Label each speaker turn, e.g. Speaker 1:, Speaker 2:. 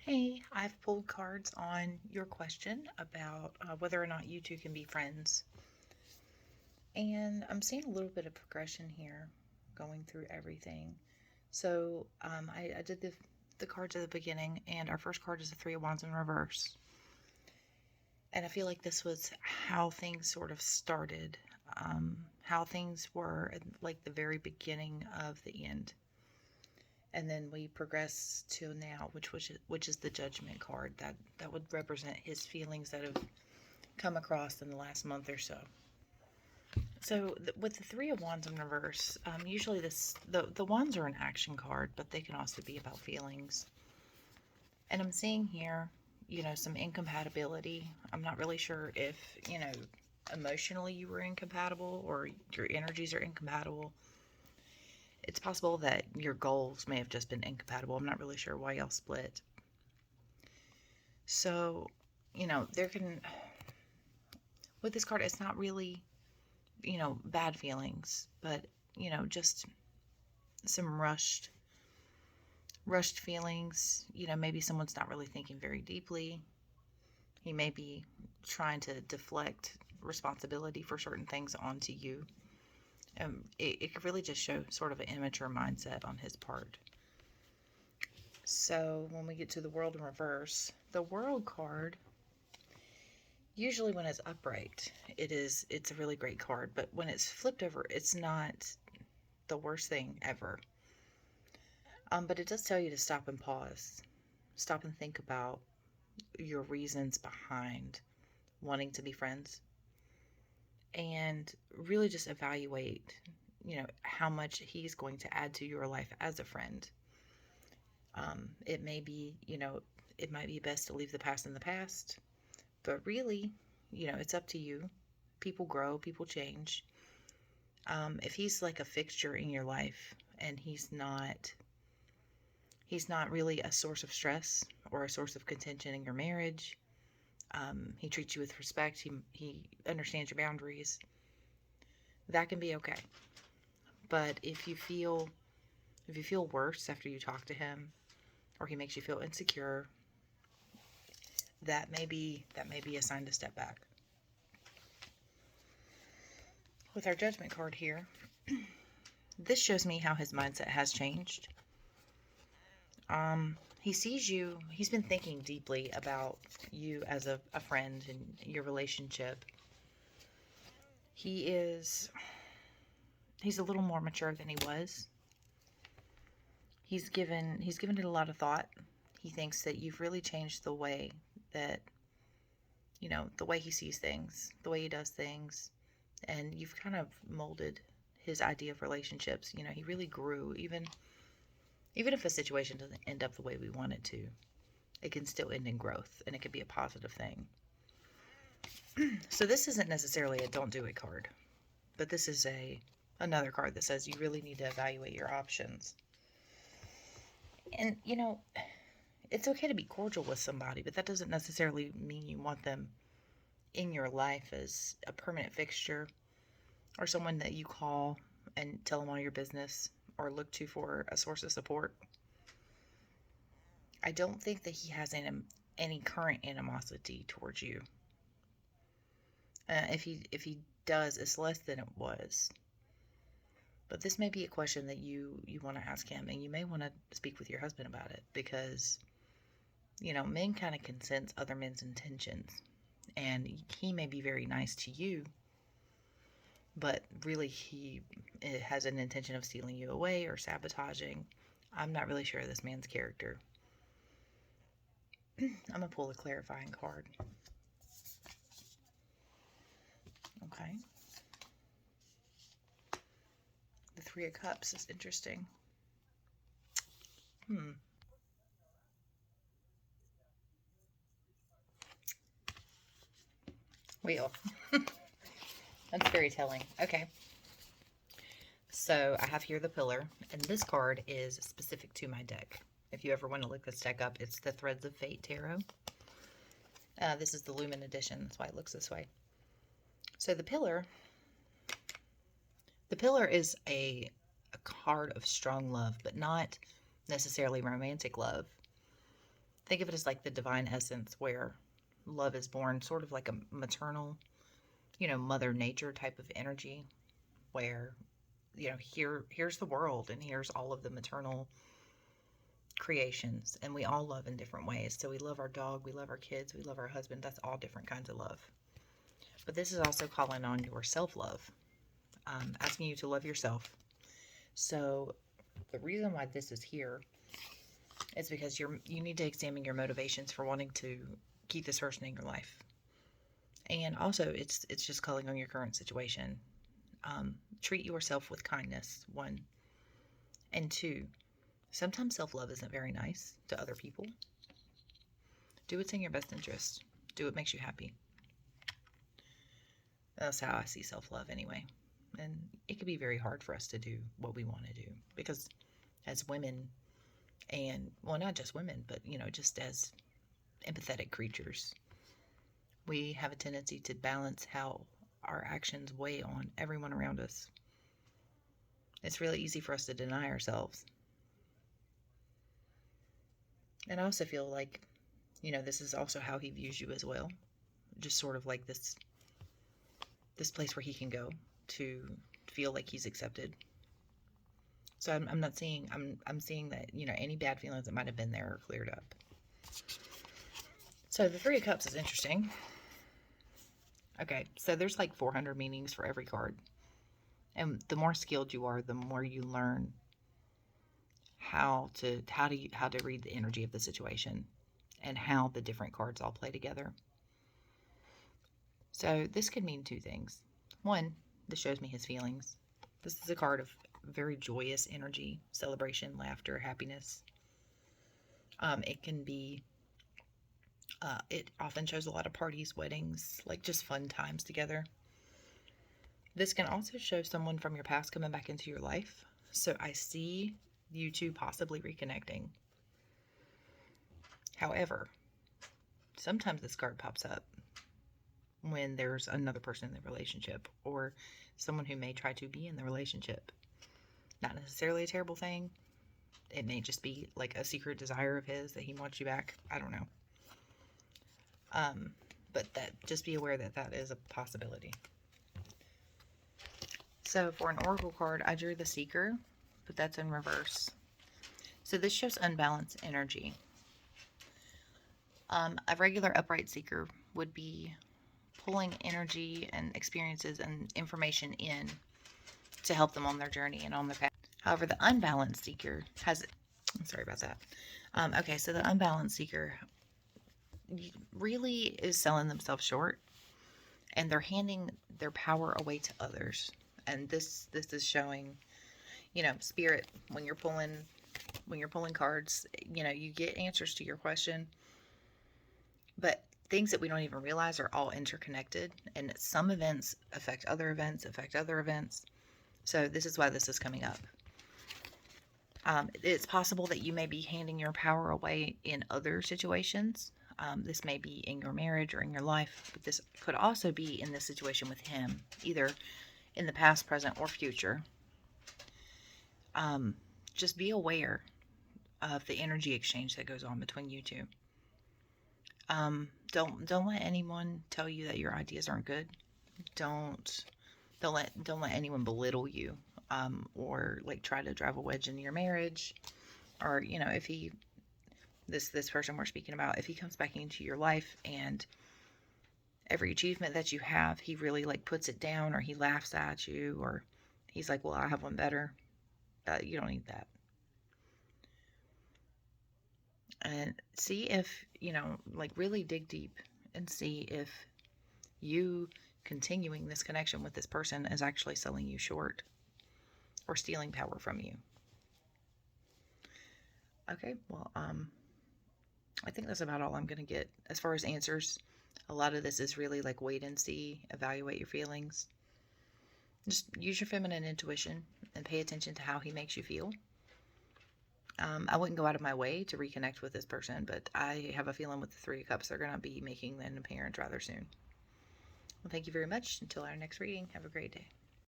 Speaker 1: Hey, I've pulled cards on your question about whether or not you two can be friends. And I'm seeing a little bit of progression here going through everything. So I did the cards at the beginning, and our first card is the Three of Wands in reverse. And I feel like this was how things sort of started, how things were at like the very beginning of the end. And then we progress to now, which is the Judgment card that would represent his feelings that have come across in the last month or so. So with the Three of Wands in reverse, usually the wands are an action card, but they can also be about feelings. And I'm seeing here, some incompatibility. I'm not really sure if emotionally you were incompatible or your energies are incompatible. It's possible that your goals may have just been incompatible. I'm not really sure why y'all split. So, there can, with this card, it's not really, bad feelings, but, just some rushed feelings. Maybe someone's not really thinking very deeply. He may be trying to deflect responsibility for certain things onto you. It could really just show sort of an immature mindset on his part. So when we get to the World in reverse, the World card, usually when it's upright, it's a really great card, but when it's flipped over, it's not the worst thing ever. But it does tell you to stop and pause, stop and think about your reasons behind wanting to be friends, and really just evaluate, how much he's going to add to your life as a friend. It may be, it might be best to leave the past in the past, but really, it's up to you. People grow, people change. If he's like a fixture in your life and he's not really a source of stress or a source of contention in your marriage. He treats you with respect. He understands your boundaries. That can be okay. But if you feel worse after you talk to him, or he makes you feel insecure, that may be a sign to step back. With our Judgment card here, this shows me how his mindset has changed. He sees you, he's been thinking deeply about you as a friend and your relationship. He's a little more mature than he was. He's given it a lot of thought. He thinks that you've really changed the way that, the way he sees things, the way he does things, and you've kind of molded his idea of relationships. He really grew. Even if a situation doesn't end up the way we want it to, it can still end in growth, and it can be a positive thing. So this isn't necessarily a don't do it card, but this is another card that says you really need to evaluate your options. And it's okay to be cordial with somebody, but that doesn't necessarily mean you want them in your life as a permanent fixture, or someone that you call and tell them all your business or look to for a source of support. I don't think that he has any current animosity towards you. If he does, it's less than it was. But this may be a question that you want to ask him, and you may want to speak with your husband about it, because men kind of can sense other men's intentions, and he may be very nice to you, but really he has an intention of stealing you away or sabotaging. I'm not really sure of this man's character. I'm gonna pull a clarifying card. Okay. The Three of Cups is interesting. Wheel. That's very telling. Okay. So I have here the Pillar, and this card is specific to my deck. If you ever want to look this deck up, it's the Threads of Fate Tarot. This is the Lumen edition. That's why it looks this way. So the Pillar is a card of strong love, but not necessarily romantic love. Think of it as like the divine essence where love is born, sort of like a maternal, mother nature type of energy where, here's the world and here's all of the maternal creations, and we all love in different ways. So we love our dog, we love our kids, we love our husband. That's all different kinds of love. But this is also calling on your self-love, asking you to love yourself. So the reason why this is here is because you need to examine your motivations for wanting to keep this person in your life. And also, it's just calling on your current situation. Treat yourself with kindness, one. And two, sometimes self-love isn't very nice to other people. Do what's in your best interest. Do what makes you happy. That's how I see self-love anyway. And it can be very hard for us to do what we want to do because as women, and well, not just women, but just as empathetic creatures, we have a tendency to balance how our actions weigh on everyone around us. It's really easy for us to deny ourselves. And I also feel like, this is also how he views you as well. Just sort of like this place where he can go to feel like he's accepted. So I'm not seeing, I'm seeing that, any bad feelings that might have been there are cleared up. So the Three of Cups is interesting. Okay, so there's like 400 meanings for every card. And the more skilled you are, the more you learn how to read the energy of the situation and how the different cards all play together. So this could mean two things. One, this shows me his feelings. This is a card of very joyous energy, celebration, laughter, happiness. It can be, it often shows a lot of parties, weddings, like just fun times together. This can also show someone from your past coming back into your life. So I see you two possibly reconnecting. However, sometimes this card pops up when there's another person in the relationship or someone who may try to be in the relationship. Not necessarily a terrible thing. It may just be like a secret desire of his that he wants you back. I don't know. But just be aware that is a possibility. So for an oracle card, I drew the Seeker, but that's in reverse. So this shows unbalanced energy. A regular upright Seeker would be pulling energy and experiences and information in to help them on their journey and on their path. However, the unbalanced Seeker has, I'm sorry about that. Okay, so the unbalanced Seeker really is selling themselves short, and they're handing their power away to others. And this is showing, Spirit, when you're pulling cards, you get answers to your question, but things that we don't even realize are all interconnected, and some events affect other events. So this is why this is coming up. It's possible that you may be handing your power away in other situations. This may be in your marriage or in your life, but this could also be in this situation with him, either in the past, present, or future. Just be aware of the energy exchange that goes on between you two. Don't let anyone tell you that your ideas aren't good. Don't let anyone belittle you, or like try to drive a wedge into your marriage, or if this person we're speaking about, if he comes back into your life and every achievement that you have, he really like puts it down, or he laughs at you, or he's like, well, I have one better. You don't need that. And see if, like really dig deep and see if you continuing this connection with this person is actually selling you short or stealing power from you. Okay, well, I think that's about all I'm going to get as far as answers. A lot of this is really like wait and see, evaluate your feelings. Just use your feminine intuition and pay attention to how he makes you feel. I wouldn't go out of my way to reconnect with this person, but I have a feeling with the Three of Cups, they're going to be making an appearance rather soon. Well, thank you very much. Until our next reading, have a great day.